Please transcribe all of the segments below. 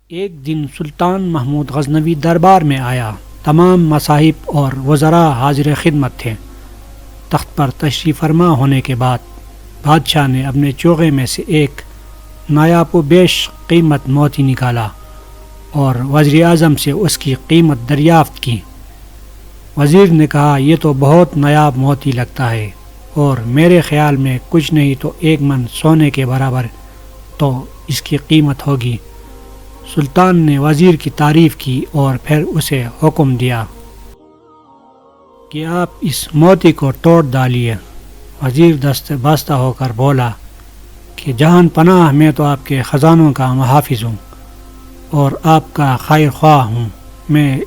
ایک دن سلطان محمود غزنوی دربار میں آیا۔ تمام مصاحب اور وزراء حاضر خدمت تھے۔ تخت پر تشریف فرما ہونے کے بعد بادشاہ نے اپنے چوغے میں سے ایک نایاب و بیش قیمت موتی نکالا اور وزیر اعظم سے اس کی قیمت دریافت کی۔ وزیر نے کہا، یہ تو بہت نایاب موتی لگتا ہے اور میرے خیال میں کچھ نہیں تو 1 من سونے کے برابر تو اس کی قیمت ہوگی۔ سلطان نے وزیر کی تعریف کی اور پھر اسے حکم دیا کہ آپ اس موتی کو توڑ ڈالیے۔ وزیر دست بستہ ہو کر بولا کہ جہان پناہ، میں تو آپ کے خزانوں کا محافظ ہوں اور آپ کا خیر خواہ ہوں، میں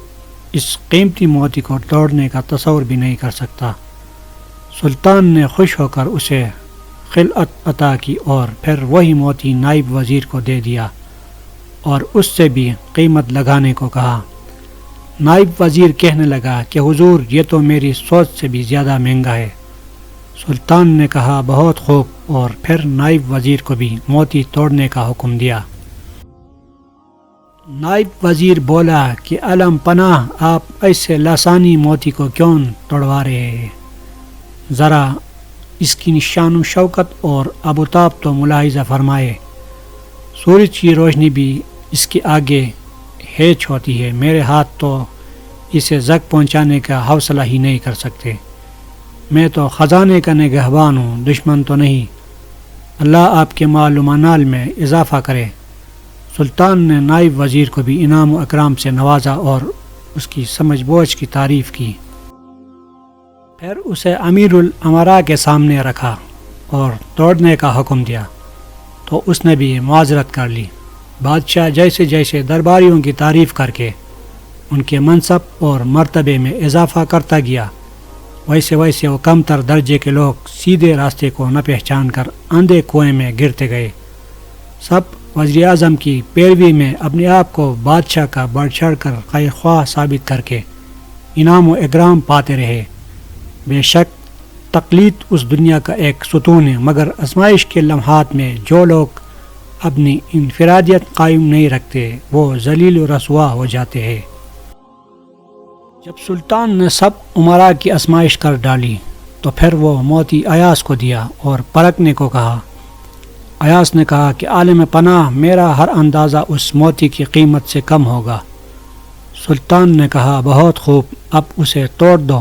اس قیمتی موتی کو توڑنے کا تصور بھی نہیں کر سکتا۔ سلطان نے خوش ہو کر اسے خلعت عطا کی اور پھر وہی موتی نائب وزیر کو دے دیا اور اس سے بھی قیمت لگانے کو کہا۔ نائب وزیر کہنے لگا کہ حضور، یہ تو میری سوچ سے بھی زیادہ مہنگا ہے۔ سلطان نے کہا، بہت خوب، اور پھر نائب وزیر کو بھی موتی توڑنے کا حکم دیا۔ نائب وزیر بولا کہ علم پناہ، آپ ایسے لسانی موتی کو کیوں توڑوا رہے ہیں؟ ذرا اس کی نشان و شوکت اور آبوتاب تو ملاحظہ فرمائے۔ سورج کی روشنی بھی اس کے آگے ہیچ ہوتی ہے، میرے ہاتھ تو اسے زخ پہنچانے کا حوصلہ ہی نہیں کر سکتے۔ میں تو خزانے کا نگہبان ہوں، دشمن تو نہیں۔ اللہ آپ کے مال و منال میں اضافہ کرے۔ سلطان نے نائب وزیر کو بھی انعام و اکرام سے نوازا اور اس کی سمجھ بوجھ کی تعریف کی۔ پھر اسے امیر الامراء کے سامنے رکھا اور توڑنے کا حکم دیا تو اس نے بھی معذرت کر لی۔ بادشاہ جیسے جیسے درباریوں کی تعریف کر کے ان کے منصب اور مرتبے میں اضافہ کرتا گیا، ویسے ویسے وہ کم تر درجے کے لوگ سیدھے راستے کو نہ پہچان کر اندھے کنویں میں گرتے گئے۔ سب وزیر اعظم کی پیروی میں اپنے آپ کو بادشاہ کا بڑھ چڑھ کر خیر خواہ ثابت کر کے انعام و اکرام پاتے رہے۔ بے شک تقلید اس دنیا کا ایک ستون ہے، مگر آزمائش کے لمحات میں جو لوگ اپنی انفرادیت قائم نہیں رکھتے وہ ذلیل و رسوا ہو جاتے ہیں۔ جب سلطان نے سب امراء کی آزمائش کر ڈالی تو پھر وہ موتی ایاز کو دیا اور پرکھنے کو کہا۔ ایاز نے کہا کہ عالم پناہ، میرا ہر اندازہ اس موتی کی قیمت سے کم ہوگا۔ سلطان نے کہا، بہت خوب، اب اسے توڑ دو۔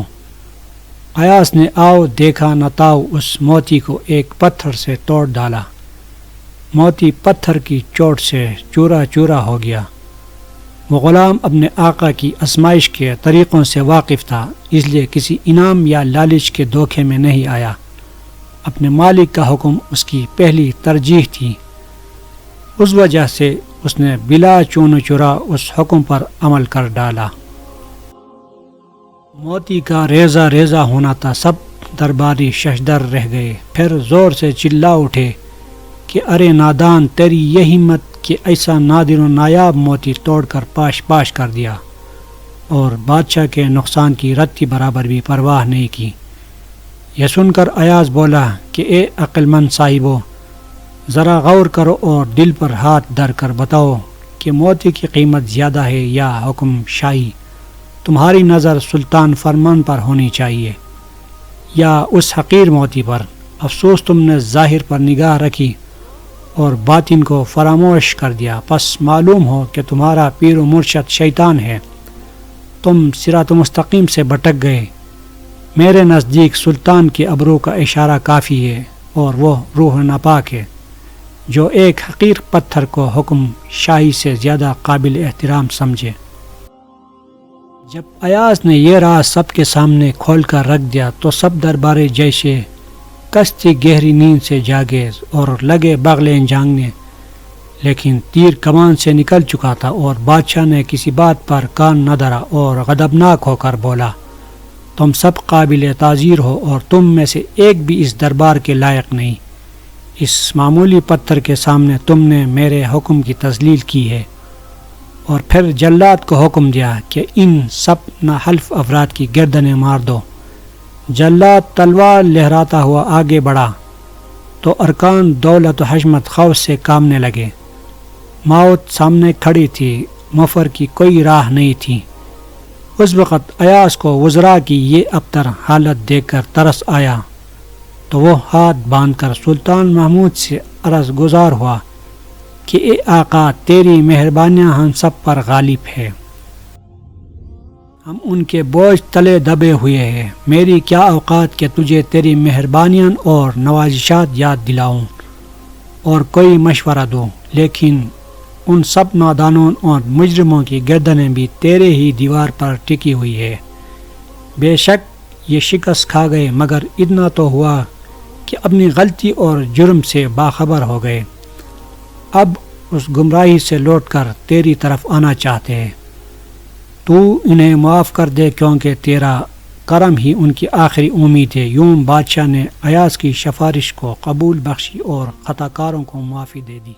ایاز نے آؤ دیکھا نتاؤ اس موتی کو ایک پتھر سے توڑ ڈالا۔ موتی پتھر کی چوٹ سے چورا چورا ہو گیا۔ وہ غلام اپنے آقا کی آزمائش کے طریقوں سے واقف تھا، اس لیے کسی انعام یا لالچ کے دھوکے میں نہیں آیا۔ اپنے مالک کا حکم اس کی پہلی ترجیح تھی، اس وجہ سے اس نے بلا چون و چرا اس حکم پر عمل کر ڈالا۔ موتی کا ریزہ ریزہ ہونا تھا، سب درباری ششدر رہ گئے، پھر زور سے چلا اٹھے کہ ارے نادان، تیری یہ ہمت کہ ایسا نادر و نایاب موتی توڑ کر پاش پاش کر دیا اور بادشاہ کے نقصان کی رتی برابر بھی پرواہ نہیں کی۔ یہ سن کر ایاز بولا کہ اے عقل مند صاحبو، ذرا غور کرو اور دل پر ہاتھ دھر کر بتاؤ کہ موتی کی قیمت زیادہ ہے یا حکم شاہی؟ تمہاری نظر سلطان فرمان پر ہونی چاہیے یا اس حقیر موتی پر؟ افسوس تم نے ظاہر پر نگاہ رکھی اور باطن کو فراموش کر دیا، پس معلوم ہو کہ تمہارا پیر و مرشد شیطان ہے، تم صراط مستقیم سے بھٹک گئے۔ میرے نزدیک سلطان کے ابرو کا اشارہ کافی ہے اور وہ روح ناپاک ہے جو ایک حقیر پتھر کو حکم شاہی سے زیادہ قابل احترام سمجھے۔ جب ایاز نے یہ راز سب کے سامنے کھول کر رکھ دیا تو سب درباری جیسے کشتی گہری نیند سے جاگے اور لگے بغلیں جھانکنے، لیکن تیر کمان سے نکل چکا تھا اور بادشاہ نے کسی بات پر کان نہ دھرا اور غضبناک ہو کر بولا، تم سب قابل تعزیر ہو اور تم میں سے ایک بھی اس دربار کے لائق نہیں۔ اس معمولی پتھر کے سامنے تم نے میرے حکم کی تذلیل کی ہے۔ اور پھر جلاد کو حکم دیا کہ ان سب ناحلف افراد کی گردنیں مار دو۔ جلاد تلوار لہراتا ہوا آگے بڑھا تو ارکان دولت و حشمت خوف سے کامنے لگے۔ موت سامنے کھڑی تھی، مفر کی کوئی راہ نہیں تھی۔ اس وقت ایاز کو وزراء کی یہ ابتر حالت دیکھ کر ترس آیا تو وہ ہاتھ باندھ کر سلطان محمود سے عرض گزار ہوا کہ اے آقا، تیری مہربانیاں ہم سب پر غالب ہے، ہم ان کے بوجھ تلے دبے ہوئے ہیں۔ میری کیا اوقات کہ تجھے تیری مہربانیاں اور نوازشات یاد دلاؤں اور کوئی مشورہ دوں، لیکن ان سب نادانوں اور مجرموں کی گردنیں بھی تیرے ہی دیوار پر ٹکی ہوئی ہے۔ بے شک یہ شکست کھا گئے، مگر اتنا تو ہوا کہ اپنی غلطی اور جرم سے باخبر ہو گئے، اب اس گمراہی سے لوٹ کر تیری طرف آنا چاہتے ہیں۔ تو انہیں معاف کر دے، کیونکہ تیرا کرم ہی ان کی آخری امید ہے۔ یوں بادشاہ نے ایاز کی سفارش کو قبول بخشی اور خطا کاروں کو معافی دے دی۔